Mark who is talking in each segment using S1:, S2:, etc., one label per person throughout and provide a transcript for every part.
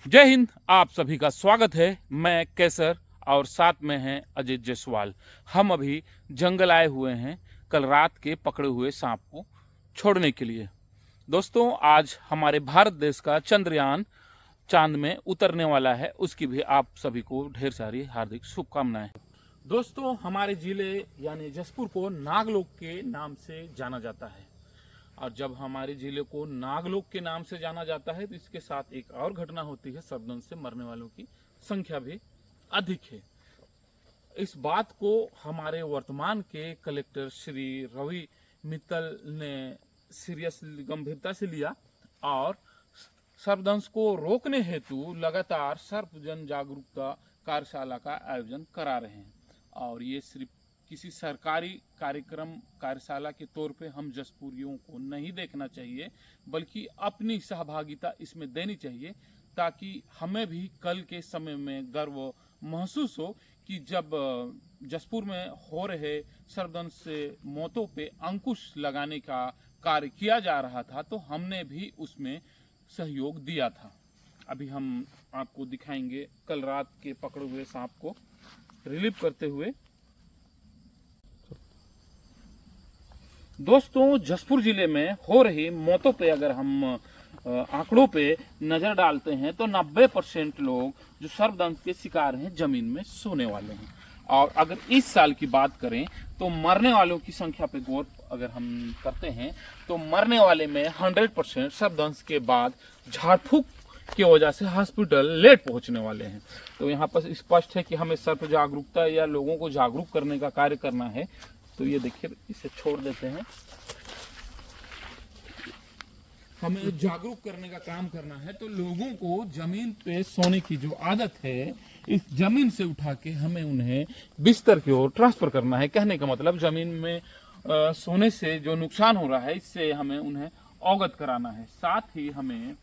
S1: जय हिंद। आप सभी का स्वागत है। मैं केसर और साथ में हैं अजीत जायसवाल। हम अभी जंगल आए हुए हैं कल रात के पकड़े हुए सांप को छोड़ने के लिए। दोस्तों, आज हमारे भारत देश का चंद्रयान चांद में उतरने वाला है। उसकी भी आप सभी को ढेर सारी हार्दिक शुभकामनाएं। दोस्तों, हमारे जिले यानी जसपुर को नागलोक के नाम से जाना जाता है। और जब हमारे जिले को नागलोक के नाम से जाना जाता है तो इसके साथ एक और घटना होती है। सर्पदंश से मरने वालों की संख्या भी अधिक है। इस बात को हमारे वर्तमान के कलेक्टर श्री रवि मित्तल ने सीरियस गंभीरता से लिया और सर्पदंश को रोकने हेतु लगातार सर्प जन जागरूकता कार्यशाला का आयोजन करा रहे हैं। और ये सिर्फ किसी सरकारी कार्यक्रम कार्यशाला के तौर पे हम जसपुरियों को नहीं देखना चाहिए, बल्कि अपनी सहभागिता इसमें देनी चाहिए, ताकि हमें भी कल के समय में गर्व महसूस हो कि जब जसपुर में हो रहे सर्पदंश से मौतों पे अंकुश लगाने का कार्य किया जा रहा था तो हमने भी उसमें सहयोग दिया था। अभी हम आपको दिखाएंगे कल रात के पकड़े हुए सांप को रिलीव करते हुए। दोस्तों, जसपुर जिले में हो रही मौतों पे अगर हम आंकड़ों पे नजर डालते हैं तो 90% लोग जो सर्पदंश के शिकार हैं जमीन में सोने वाले हैं। और अगर इस साल की बात करें तो मरने वालों की संख्या पे गौर अगर हम करते हैं तो मरने वाले में 100% सर्पदंश के बाद झाड़ फूक की वजह से हॉस्पिटल लेट पहुंचने वाले हैं। तो यहाँ पर स्पष्ट है कि हमें सर्प जागरूकता या लोगों को जागरूक करने का कार्य करना है। तो ये देखिए, इसे छोड़ देते हैं। हमें जागरूक करने का काम करना है तो लोगों को जमीन पे सोने की जो आदत है, इस जमीन से उठा के हमें उन्हें बिस्तर की ओर ट्रांसफर करना है। कहने का मतलब जमीन में सोने से जो नुकसान हो रहा है इससे हमें उन्हें अवगत कराना है। साथ ही हमें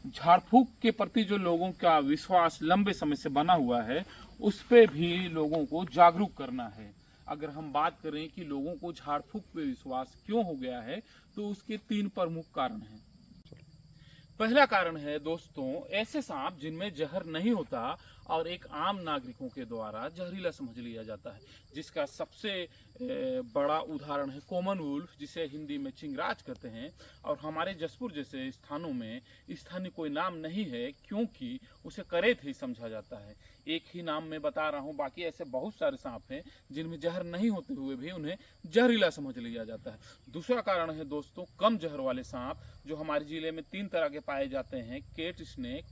S1: झाड़ फूक के प्रति जो लोगों का विश्वास लंबे समय से बना हुआ है उस पे भी लोगों को जागरूक करना है। अगर हम बात करें कि लोगों को झाड़ फूक पे विश्वास क्यों हो गया है तो उसके 3 प्रमुख कारण हैं। पहला कारण है दोस्तों, ऐसे सांप जिनमें जहर नहीं होता और एक आम नागरिकों के द्वारा जहरीला समझ लिया जाता है, जिसका सबसे बड़ा उदाहरण है कॉमन वुल्फ, जिसे हिंदी में चिंगराज कहते हैं। और हमारे जसपुर जैसे स्थानों में स्थानीय कोई नाम नहीं है क्योंकि उसे करेत ही समझा जाता है। एक ही नाम में बता रहा हूँ, बाकी ऐसे बहुत सारे सांप हैं जिनमें जहर नहीं होते हुए भी उन्हें जहरीला समझ लिया जाता है। दूसरा कारण है दोस्तों, कम जहर वाले सांप जो हमारे जिले में 3 तरह के पाए जाते हैं: केट स्नेक,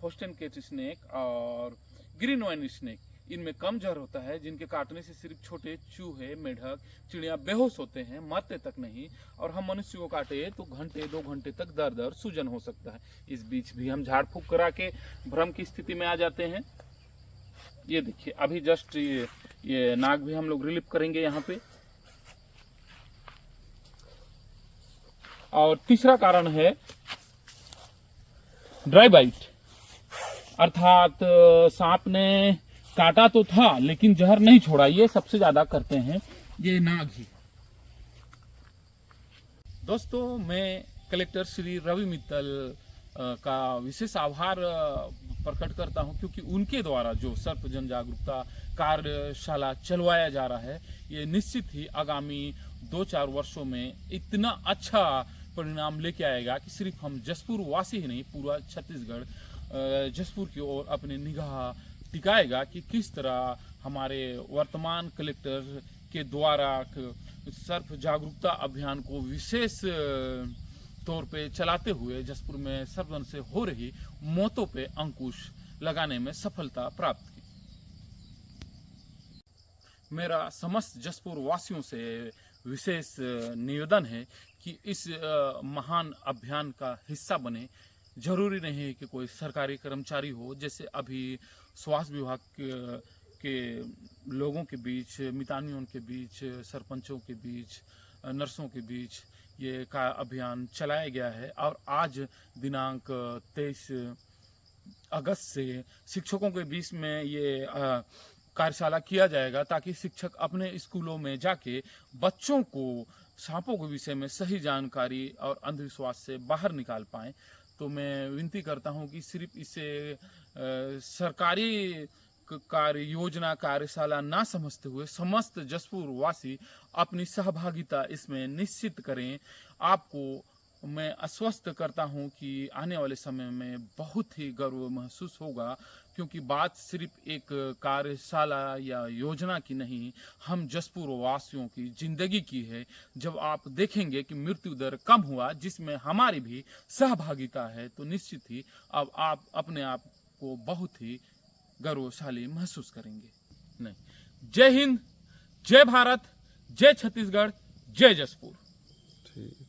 S1: होस्टन केट स्नेक और ग्रीन वाइन स्नेक। इनमें कम जहर होता है, जिनके काटने से सिर्फ छोटे चूहे, मेढक, चिड़िया बेहोश होते हैं, मरते तक नहीं। और हम मनुष्य को काटे तो घंटे 2 घंटे तक दर्द और सूजन हो सकता है। इस बीच भी हम झाड़ फूक करा के भ्रम की स्थिति में आ जाते हैं। ये देखिए, अभी जस्ट ये नाग भी हम लोग रिलीव करेंगे यहाँ पे। और तीसरा कारण है ड्राई बाइट, अर्थात सांप ने काटा तो था लेकिन जहर नहीं छोड़ा। ये सबसे ज्यादा करते हैं ये नाग ही। दोस्तों, मैं कलेक्टर श्री रवि मित्तल का विशेष आभार प्रकट करता हूं, क्योंकि उनके द्वारा जो सर्प जन जागरूकता कार्यशाला चलवाया जा रहा है ये निश्चित ही आगामी 2-4 वर्षों में इतना अच्छा परिणाम लेके आएगा कि सिर्फ हम जसपुर वासी ही नहीं, पूरा छत्तीसगढ़ जसपुर की ओर अपनी निगाह टिकाएगा कि किस तरह हमारे वर्तमान कलेक्टर के द्वारा सर्प जागरूकता अभियान को विशेष तौर पे चलाते हुए जसपुर में सर्पदंश से हो रही मौतों पे अंकुश लगाने में सफलता प्राप्त की। मेरा समस्त जसपुर वासियों से विशेष निवेदन है कि इस महान अभियान का हिस्सा बने। जरूरी नहीं है कि कोई सरकारी कर्मचारी हो, जैसे अभी स्वास्थ्य विभाग के लोगों के बीच, मितानियों के बीच, सरपंचों के बीच, नर्सों के बीच ये का अभियान चलाया गया है। और आज दिनांक 23 अगस्त से शिक्षकों के बीच में ये कार्यशाला किया जाएगा, ताकि शिक्षक अपने स्कूलों में जाके बच्चों को सांपों के विषय में सही जानकारी और अंधविश्वास से बाहर निकाल पाएं। तो मैं विनती करता हूं कि सिर्फ इसे सरकारी कार्य योजना कार्यशाला ना समझते हुए समस्त जसपुर वासी अपनी सहभागिता इसमें निश्चित करें। आपको मैं आश्वस्त करता हूं कि आने वाले समय में बहुत ही गर्व महसूस होगा, क्योंकि बात सिर्फ एक कार्यशाला या योजना की नहीं, हम जसपुर वासियों की जिंदगी की है। जब आप देखेंगे कि मृत्यु दर कम हुआ जिसमें हमारी भी सहभागिता है, तो निश्चित ही अब आप अपने आप को बहुत ही गौरवशाली महसूस करेंगे। नहीं, जय हिंद, जय भारत, जय छत्तीसगढ़, जय जसपुर।
S2: ठीक।